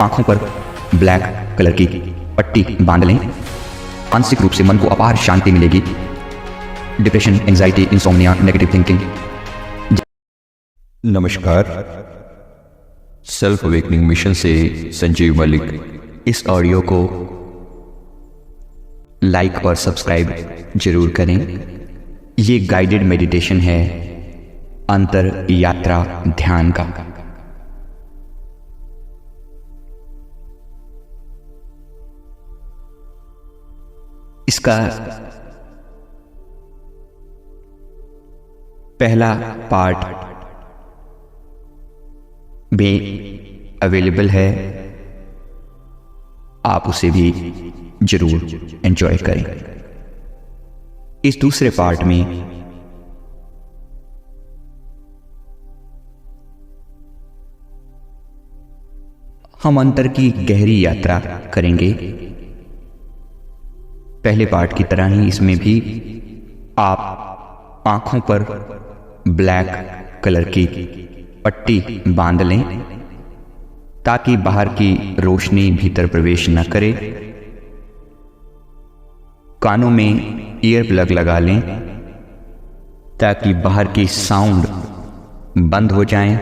आंखों पर black colour की पट्टी बांध लें। मानसिक रूप से मन को अपार शांति मिलेगी। Depression, anxiety, insomnia, negative thinking. नमस्कार, सेल्फ अवेकनिंग मिशन से संजीव मलिक। इस ऑडियो को लाइक और सब्सक्राइब जरूर करें। ये गाइडेड मेडिटेशन है अंतर यात्रा ध्यान का। इसका पहला पार्ट भी अवेलेबल है, आप उसे भी जरूर एंजॉय करें। इस दूसरे पार्ट में हम अंतर की गहरी यात्रा करेंगे। पहले पार्ट की तरह ही इसमें भी आप आंखों पर ब्लैक कलर की पट्टी बांध लें ताकि बाहर की रोशनी भीतर प्रवेश न करे। कानों में ईयर प्लग लगा लें ताकि बाहर की साउंड बंद हो जाएं।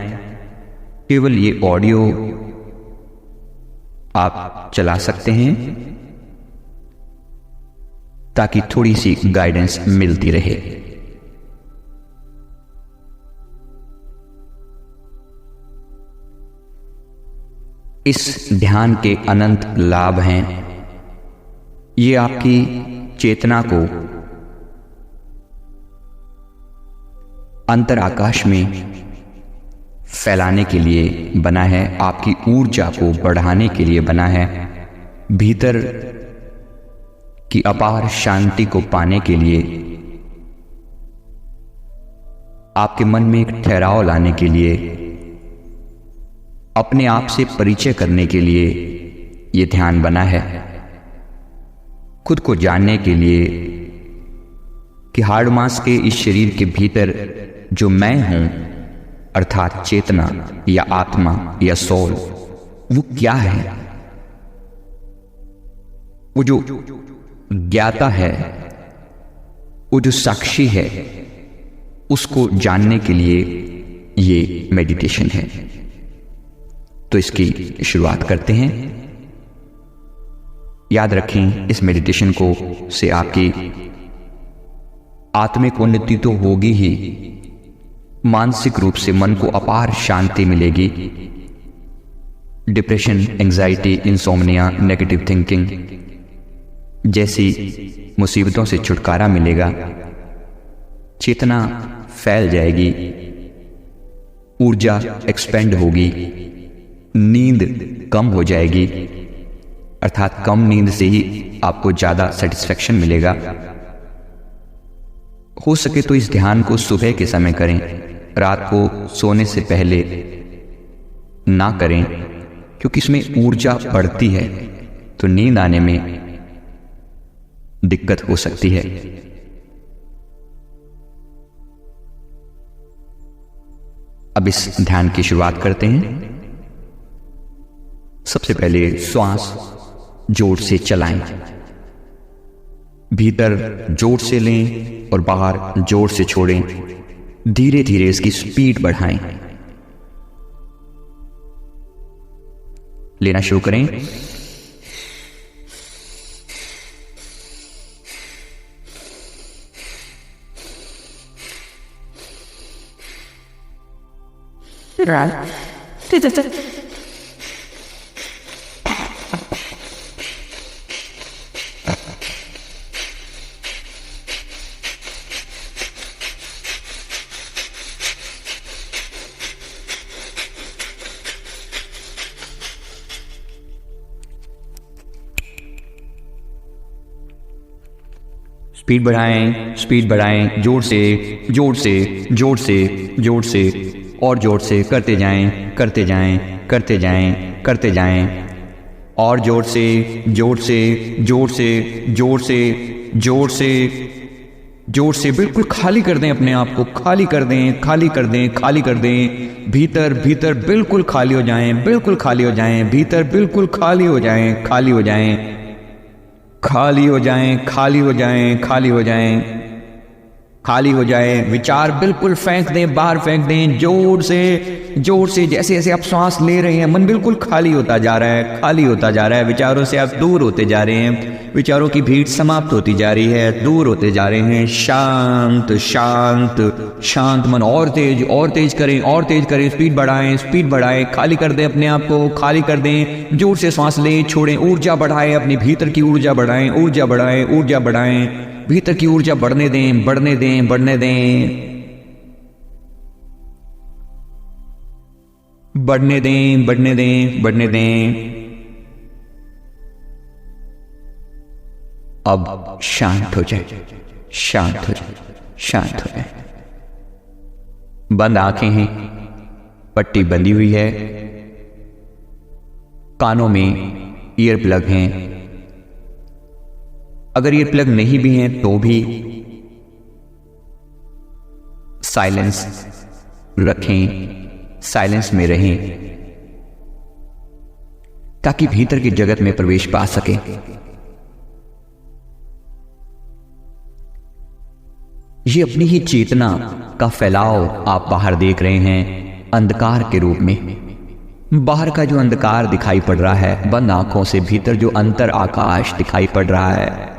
केवल ये ऑडियो आप चला सकते हैं ताकि थोड़ी सी गाइडेंस मिलती रहे। इस ध्यान के अनंत लाभ हैं। ये आपकी चेतना को अंतर आकाश में फैलाने के लिए बना है, आपकी ऊर्जा को बढ़ाने के लिए बना है, भीतर की अपार शांति को पाने के लिए, आपके मन में एक ठहराव लाने के लिए, अपने आप से परिचय करने के लिए यह ध्यान बना है। खुद को जानने के लिए कि हाड़ मांस के इस शरीर के भीतर जो मैं हूं अर्थात चेतना या आत्मा या सोल, वो क्या है। वो जो ज्ञाता है, वो जो साक्षी है, उसको जानने के लिए ये मेडिटेशन है। तो इसकी शुरुआत करते हैं। याद रखें, इस मेडिटेशन को से आपकी आत्मिक उन्नति तो होगी ही, मानसिक रूप से मन को अपार शांति मिलेगी। Depression, anxiety, insomnia, negative thinking जैसी मुसीबतों से छुटकारा मिलेगा। चेतना फैल जाएगी, ऊर्जा एक्सपेंड होगी, नींद कम हो जाएगी, अर्थात कम नींद से ही आपको ज्यादा सेटिस्फैक्शन मिलेगा। हो सके तो इस ध्यान को सुबह के समय करें, रात को सोने से पहले ना करें, क्योंकि इसमें ऊर्जा बढ़ती है तो नींद आने में दिक्कत हो सकती है। अब इस ध्यान की शुरुआत करते हैं। सबसे पहले श्वास जोर से चलाएं, भीतर जोर से लें और बाहर जोर से छोड़ें। धीरे धीरे इसकी स्पीड बढ़ाएं। लेना शुरू करें। स्पीड बढ़ाएं, स्पीड बढ़ाएं, जोर से जोर से जोर से जोर से और जोर से करते जाएं, करते जाएं, करते जाएं, करते जाएं, और जोर से जोर से जोर से जोर से जोर से जोर से बिल्कुल खाली कर दें अपने आप को, खाली कर दें, खाली कर दें, खाली कर दें। भीतर भीतर बिल्कुल खाली हो जाएं, बिल्कुल खाली हो जाएं, भीतर बिल्कुल खाली हो जाएं, खाली हो जाएं, खाली हो जाएं, खाली हो जाएं, खाली हो जाएं, खाली हो जाए। विचार बिल्कुल फेंक दें, बाहर फेंक दें, जोर से। जैसे जैसे आप श्वास ले रहे हैं मन बिल्कुल खाली होता जा रहा है, खाली होता जा रहा है। विचारों से आप दूर होते जा रहे हैं, विचारों की भीड़ समाप्त होती जा रही है, दूर होते जा रहे हैं। शांत शांत शांत मन। और तेज करें, और तेज करें, स्पीड बढ़ाएं, स्पीड बढ़ाएं। खाली कर दें अपने आप को, खाली कर दें। जोर से सांस लें, छोड़ें, ऊर्जा बढ़ाएं, अपने भीतर की ऊर्जा बढ़ाएं, ऊर्जा बढ़ाएं, ऊर्जा बढ़ाएं। भीतर की ऊर्जा बढ़ने दें, बढ़ने दें, बढ़ने दें, बढ़ने दें, बढ़ने दें, बढ़ने दें। अब शांत हो जाए, शांत हो जाए, शांत हो जाए। बंद आंखें हैं, पट्टी बंधी हुई है, कानों में ईयर प्लग हैं। अगर ईयर प्लग नहीं भी हैं तो भी साइलेंस रखें, साइलेंस में रहें, ताकि भीतर के जगत में प्रवेश पा सके। ये अपनी ही चेतना का फैलाव आप बाहर देख रहे हैं, अंधकार के रूप में। बाहर का जो अंधकार दिखाई पड़ रहा है, बंद आंखों से भीतर जो अंतर आकाश दिखाई पड़ रहा है,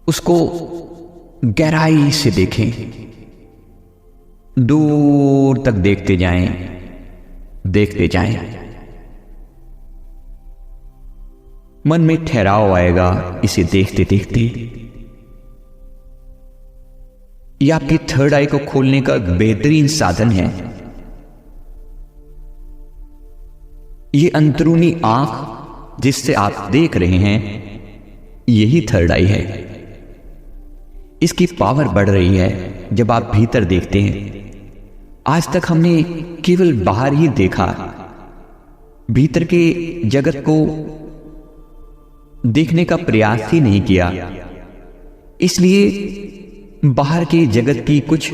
उसको गहराई से देखें, दूर तक देखते जाएं, देखते जाएं। मन में ठहराव आएगा इसे देखते देखते। यह आपकी थर्ड आई को खोलने का बेहतरीन साधन है। ये अंदरूनी आंख जिससे आप देख रहे हैं, यही थर्ड आई है। इसकी पावर बढ़ रही है जब आप भीतर देखते हैं। आज तक हमने केवल बाहर ही देखा, भीतर के जगत को देखने का प्रयास ही नहीं किया। इसलिए बाहर के जगत की कुछ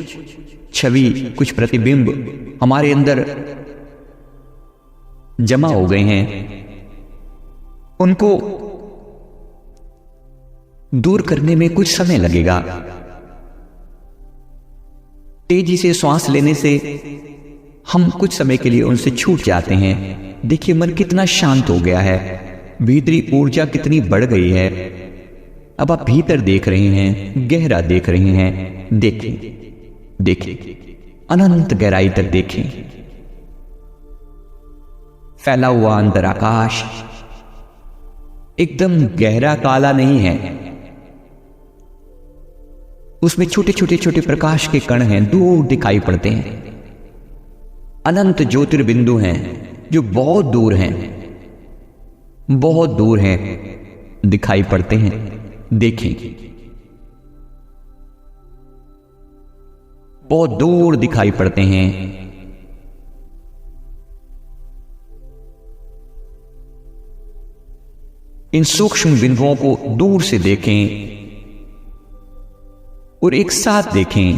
छवि, कुछ प्रतिबिंब हमारे अंदर जमा हो गए हैं। उनको दूर करने में कुछ समय लगेगा। तेजी से श्वास लेने से हम कुछ समय के लिए उनसे छूट जाते हैं। देखिए मन कितना शांत हो गया है, भीतरी ऊर्जा कितनी बढ़ गई है। अब आप भीतर देख रहे हैं, गहरा देख रहे हैं। देखें, देखें, अनंत गहराई तक देखें। फैला हुआ अंतर आकाश एकदम गहरा काला नहीं है, उसमें छोटे छोटे छोटे प्रकाश के कण हैं, दूर दिखाई पड़ते हैं। अनंत ज्योतिर्बिंदु हैं जो बहुत दूर हैं, बहुत दूर हैं, दिखाई पड़ते हैं। देखें, बहुत दूर दिखाई पड़ते हैं। इन सूक्ष्म बिंदुओं को दूर से देखें और एक साथ देखें।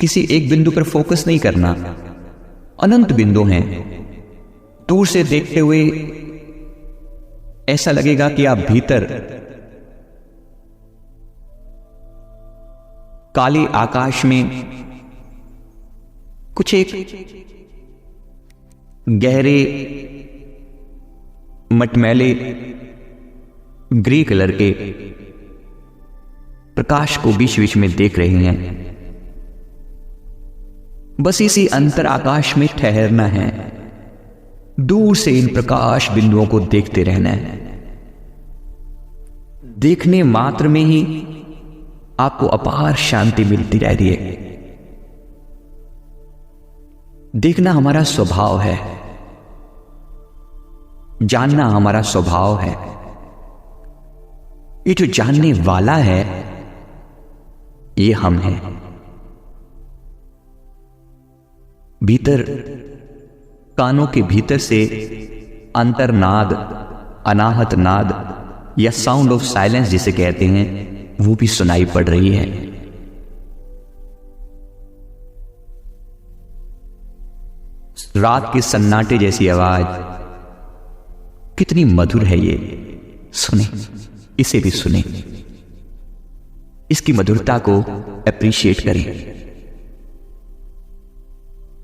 किसी एक बिंदु पर फोकस नहीं करना, अनंत बिंदु हैं। दूर से देखते हुए ऐसा लगेगा कि आप भीतर काले आकाश में कुछ एक गहरे मटमैले ग्रे कलर के प्रकाश को बीच बीच में देख रहे हैं। बस इसी अंतर आकाश में ठहरना है, दूर से इन प्रकाश बिंदुओं को देखते रहना है। देखने मात्र में ही आपको अपार शांति मिलती रहती है। देखना हमारा स्वभाव है, जानना हमारा स्वभाव है। ये जो जानने वाला है ये हम हैं। भीतर कानों के भीतर से अंतर्नाद, अनाहत नाद या साउंड ऑफ साइलेंस जिसे कहते हैं, वो भी सुनाई पड़ रही है। रात के सन्नाटे जैसी आवाज कितनी मधुर है ये। सुने, इसे भी सुने, इसकी मधुरता को अप्रिशिएट करें।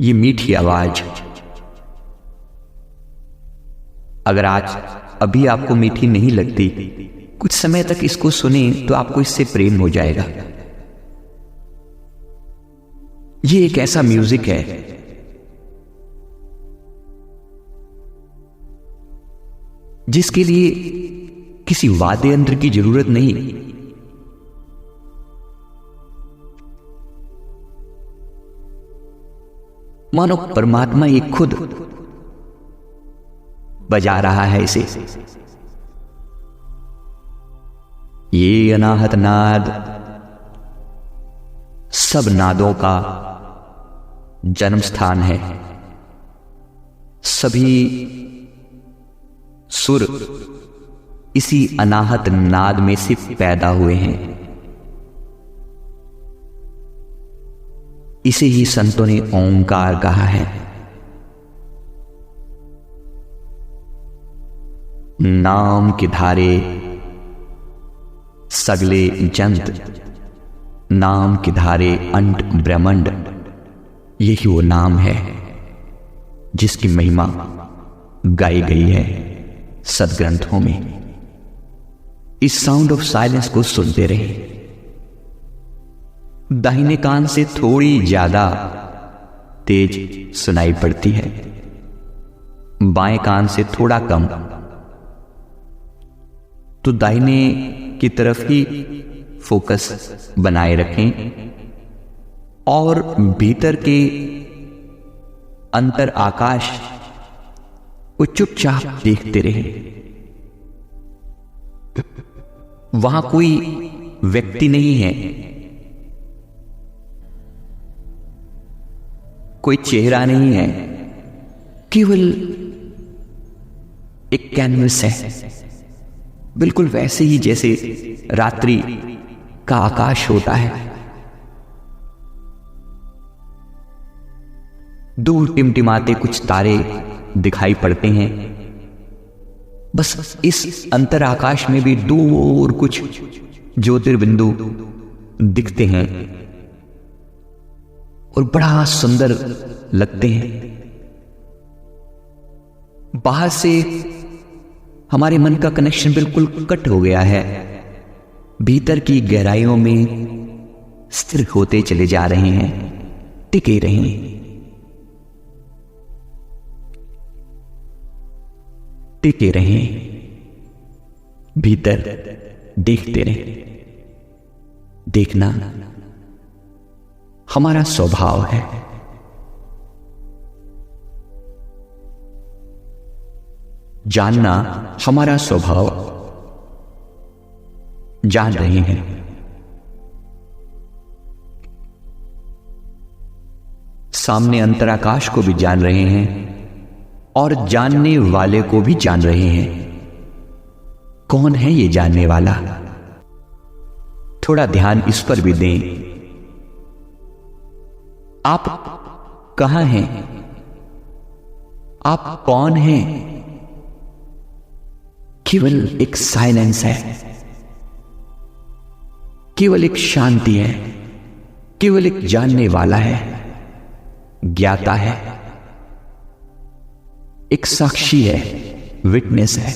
ये मीठी आवाज अगर आज अभी आपको मीठी नहीं लगती, कुछ समय तक इसको सुने तो आपको इससे प्रेम हो जाएगा। ये एक ऐसा म्यूजिक है जिसके लिए किसी वाद्य यंत्र की जरूरत नहीं। मानो परमात्मा ये खुद बजा रहा है इसे। ये अनाहत नाद सब नादों का जन्म स्थान है। सभी सुर इसी अनाहत नाद में से पैदा हुए हैं। इसे ही संतों ने ओंकार कहा है। नाम की धारे सगले जंत, नाम की धारे अंट ब्रह्मंड, यही वो नाम है जिसकी महिमा गाई गई है सदग्रंथों में। इस साउंड ऑफ साइलेंस को सुनते रहे। दाहिने कान से थोड़ी ज्यादा तेज सुनाई पड़ती है, बाएं कान से थोड़ा कम, तो दाहिने की तरफ ही फोकस बनाए रखें और भीतर के अंतर आकाश को चुपचाप देखते रहे। वहां कोई व्यक्ति नहीं है, कोई चेहरा नहीं है, केवल एक कैनवस है, बिल्कुल वैसे ही जैसे रात्रि का आकाश होता है। दूर टिमटिमाते कुछ तारे दिखाई पड़ते हैं। बस इस अंतर आकाश में भी दूर कुछ ज्योतिर्बिंदु दिखते हैं और बड़ा सुंदर लगते हैं। बाहर से हमारे मन का कनेक्शन बिल्कुल कट हो गया है, भीतर की गहराइयों में स्थिर होते चले जा रहे हैं, टिके रहे हैं, टिके रहे, भीतर देखते रहे। देखना हमारा स्वभाव है। जानना हमारा स्वभाव। जान रहे हैं, सामने अंतराकाश को भी जान रहे हैं और जानने वाले को भी जान रहे हैं। कौन है ये जानने वाला? थोड़ा ध्यान इस पर भी दें। आप कहां हैं? आप कौन हैं? केवल एक साइलेंस है, केवल एक शांति है, केवल एक जानने वाला है, ज्ञाता है, एक साक्षी है, विटनेस है,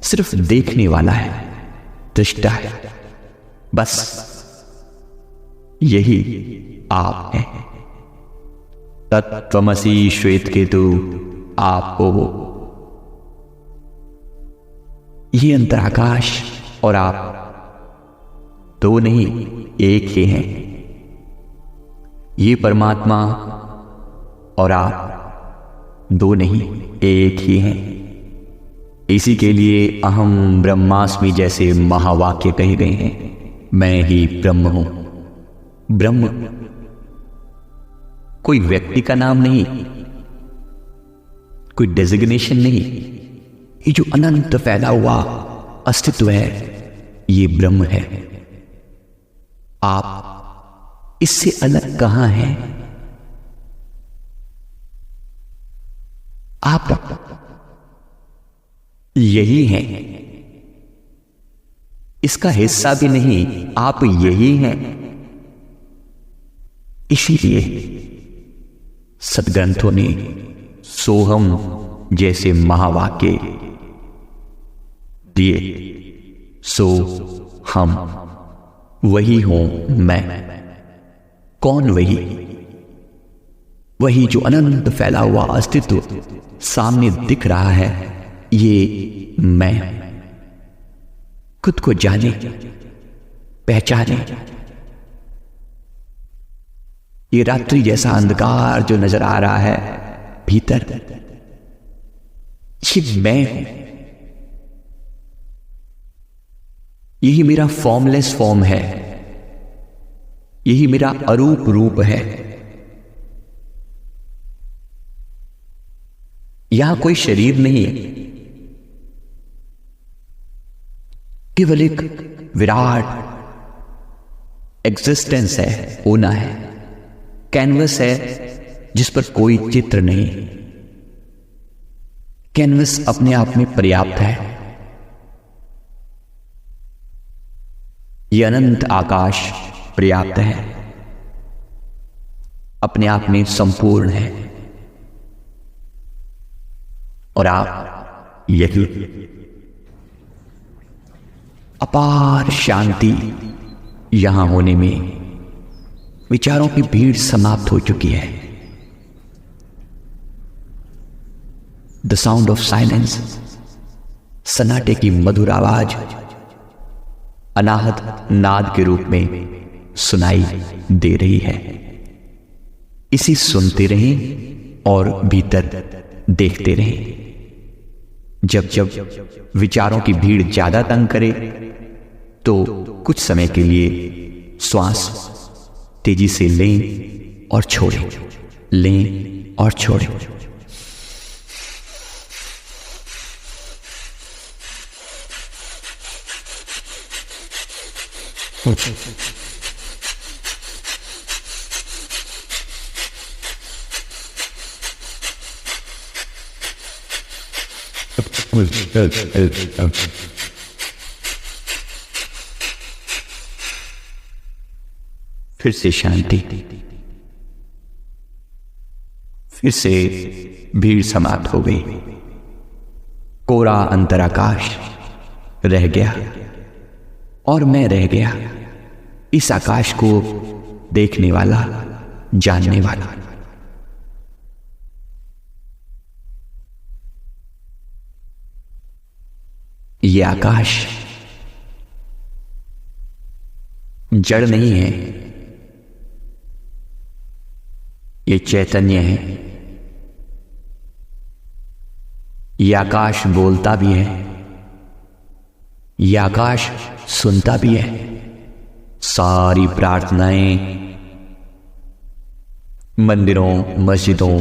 सिर्फ देखने वाला है, दृष्टा है। बस यही आप हैं। तत्त्वमसि श्वेत केतु आप हो। ये अंतराकाश और आप दो नहीं, एक ही हैं। ये परमात्मा और आप दो नहीं, एक ही हैं। इसी के लिए अहम ब्रह्मास्मि जैसे महावाक्य कहे गए हैं। मैं ही ब्रह्म हूं। ब्रह्म कोई व्यक्ति का नाम नहीं, कोई डेजिग्नेशन नहीं। ये जो अनंत फैला हुआ अस्तित्व है, ये ब्रह्म है। आप इससे अलग कहां हैं? आप यही हैं, इसका हिस्सा भी नहीं, आप यही हैं। इसीलिए सद्ग्रंथों ने सोहम जैसे महावाक्य दिए। सो हम, वही हूं मैं। कौन वही? वही जो अनंत फैला हुआ अस्तित्व सामने दिख रहा है, ये मैं। खुद को जाने, पहचाने। ये रात्रि जैसा अंधकार जो नजर आ रहा है भीतर, ये मैं हूं। यही मेरा फॉर्मलेस फॉर्म है, यही मेरा अरूप रूप है। यहां कोई शरीर नहीं है, केवल एक विराट एग्जिस्टेंस है, होना है। कैनवस है जिस पर कोई चित्र नहीं। कैनवस अपने आप में पर्याप्त है। यह अनंत आकाश पर्याप्त है, अपने आप में संपूर्ण है। और आप यही अपार शांति यहां होने में विचारों की भीड़ समाप्त हो चुकी है। द साउंड ऑफ साइलेंस, सन्नाटे की मधुर आवाज अनाहत नाद के रूप में सुनाई दे रही है। इसी सुनते रहें और भीतर देखते रहें। जब जब विचारों की भीड़ ज्यादा तंग करे तो कुछ समय के लिए श्वास तेजी से लें और छोड़ें, लें और छोड़ें। फिर से शांति, फिर से भीड़ समाप्त हो गई। कोरा अंतराकाश रह गया और मैं रह गया, इस आकाश को देखने वाला, जानने वाला। ये आकाश जड़ नहीं है, ये चैतन्य है। ये आकाश बोलता भी है, ये आकाश सुनता भी है। सारी प्रार्थनाएं मंदिरों, मस्जिदों,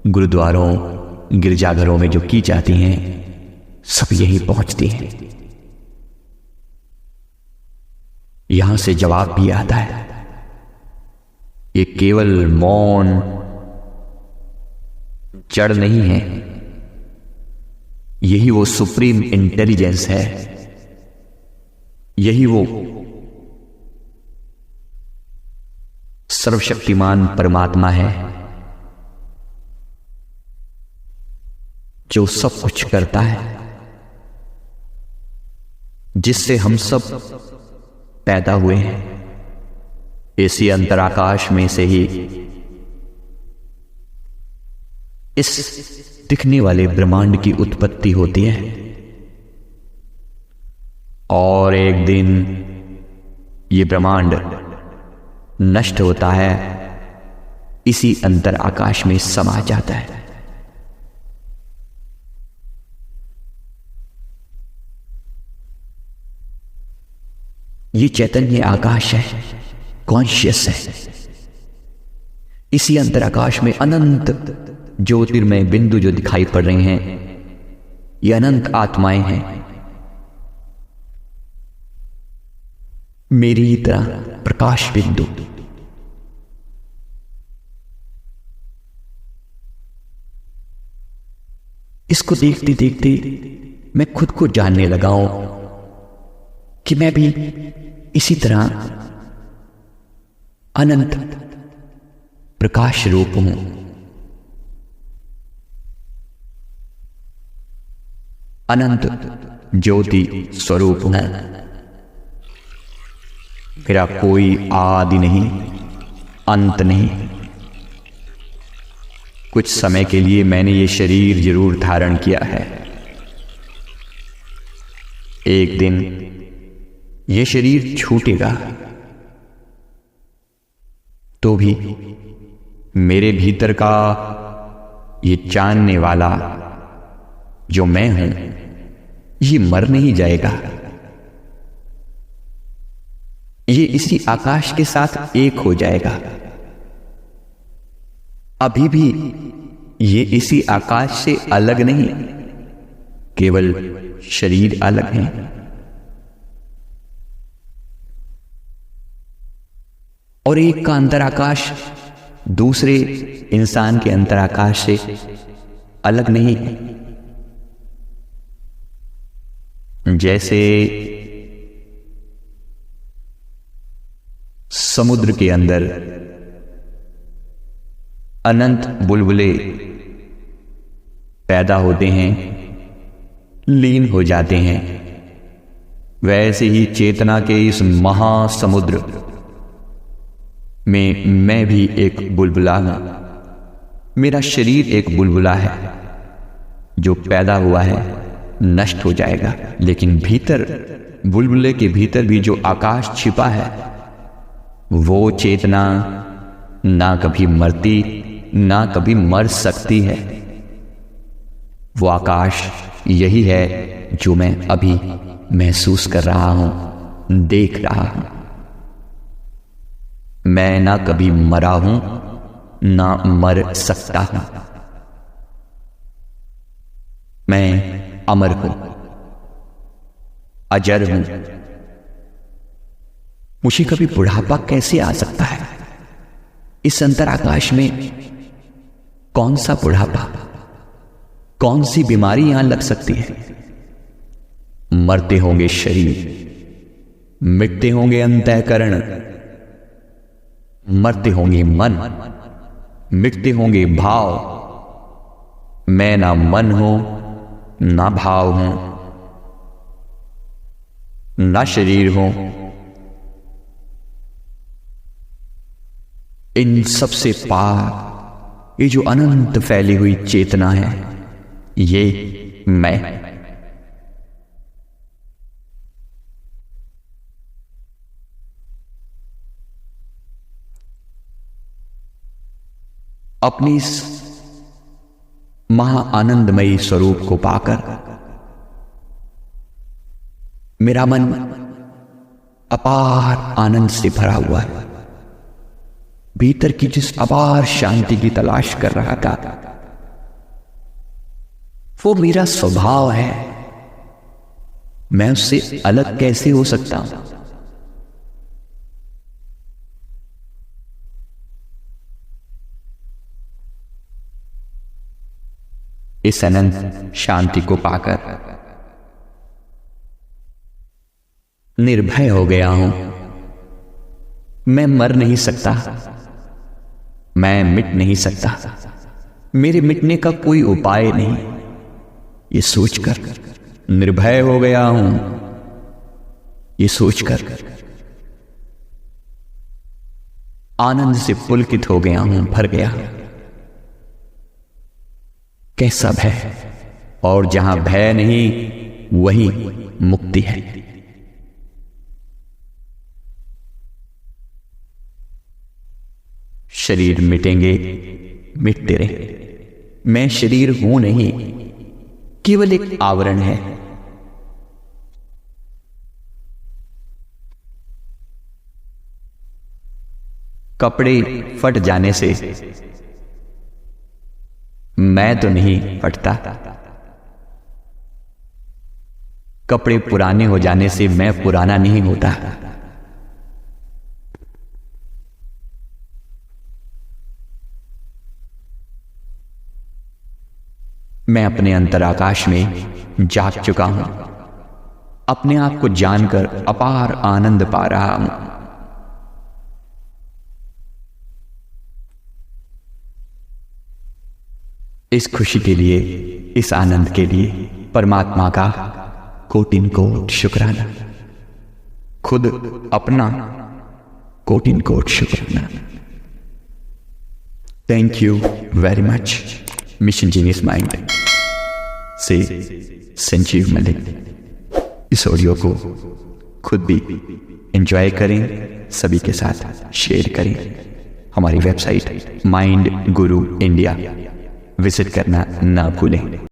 गुरुद्वारों, गिरजाघरों में जो की जाती हैं, सब यही पहुंचती हैं। यहां से जवाब भी आता है। ये केवल मौन जड़ नहीं है, यही वो सुप्रीम इंटेलिजेंस है, यही वो सर्वशक्तिमान परमात्मा है जो सब कुछ करता है, जिससे हम सब पैदा हुए हैं। इसी अंतराकाश में से ही इस दिखने वाले ब्रह्मांड की उत्पत्ति होती है और एक दिन ये ब्रह्मांड नष्ट होता है, इसी अंतर आकाश में समा जाता है। ये चैतन्य आकाश है, कॉन्शियस है। इसी अंतर आकाश में अनंत ज्योतिर्मय बिंदु जो दिखाई पड़ रहे हैं, ये अनंत आत्माएं हैं। मेरी तरह प्रकाश बिंदु। इसको देखते देखते मैं खुद को जानने लगा हूं कि मैं भी इसी तरह अनंत प्रकाश रूप हूं। अनंत ज्योति स्वरूप हूं। मेरा कोई आदि नहीं, अंत नहीं। कुछ समय के लिए मैंने ये शरीर जरूर धारण किया है। एक दिन ये शरीर छूटेगा, तो भी मेरे भीतर का ये जानने वाला जो मैं हूं, ये मर नहीं जाएगा। ये इसी आकाश के साथ एक हो जाएगा। अभी भी ये इसी आकाश से अलग नहीं, केवल शरीर अलग है। और एक का अंतराकाश दूसरे इंसान के अंतराकाश से अलग नहीं है। जैसे समुद्र के अंदर अनंत बुलबुले पैदा होते हैं, लीन हो जाते हैं, वैसे ही चेतना के इस महासमुद्र में मैं भी एक बुलबुला हूं। मेरा शरीर एक बुलबुला है जो पैदा हुआ है, नष्ट हो जाएगा, लेकिन भीतर बुलबुले के भीतर भी जो आकाश छिपा है, वो चेतना ना कभी मरती ना कभी मर सकती है। वो आकाश यही है जो मैं अभी महसूस कर रहा हूं, देख रहा हूं। मैं ना कभी मरा हूं ना मर सकता हूं। मैं अमर हूं, अजर हूं। मुझे कभी बुढ़ापा कैसे आ सकता है? इस अंतराकाश में कौन सा बुढ़ापा, कौन सी बीमारी यहां लग सकती है? मरते होंगे शरीर, मिटते होंगे अंतःकरण, मरते होंगे मन, मिटते होंगे भाव। मैं ना मन हूं ना भाव हूं ना शरीर हूं। इन सबसे पार ये जो अनंत फैली हुई चेतना है, ये मैं। अपनी इस महा आनंदमयी स्वरूप को पाकर मेरा मन अपार आनंद से भरा हुआ है। भीतर की जिस अपार शांति की तलाश कर रहा था, वो मेरा स्वभाव है। मैं उससे अलग कैसे हो सकता हूं? इस अनंत शांति को पाकर निर्भय हो गया हूं। मैं मर नहीं सकता, मैं मिट नहीं सकता, मेरे मिटने का कोई उपाय नहीं। ये सोचकर निर्भय हो गया हूं। ये सोचकर आनंद से पुलकित हो गया हूं, भर गया हूं। कैसा भय! और जहां भय नहीं वहीं मुक्ति है। शरीर मिटेंगे, मिटते रहे। मैं शरीर हूं नहीं, केवल एक आवरण है। कपड़े फट जाने से मैं तो नहीं फटता, कपड़े पुराने हो जाने से मैं पुराना नहीं होता। मैं अपने अंतराकाश में जाग चुका हूं, अपने आप को जानकर अपार आनंद पा रहा हूं। इस खुशी के लिए, इस आनंद के लिए परमात्मा का कोटिन कोट शुक्राना, खुद अपना कोटिन कोट शुक्राना। Thank you very much mission genius mind से संजीव मलिक। इस ऑडियो को खुद भी एंजॉय करें, सभी के साथ शेयर करें। हमारी वेबसाइट माइंड गुरु इंडिया विजिट करना ना भूलें।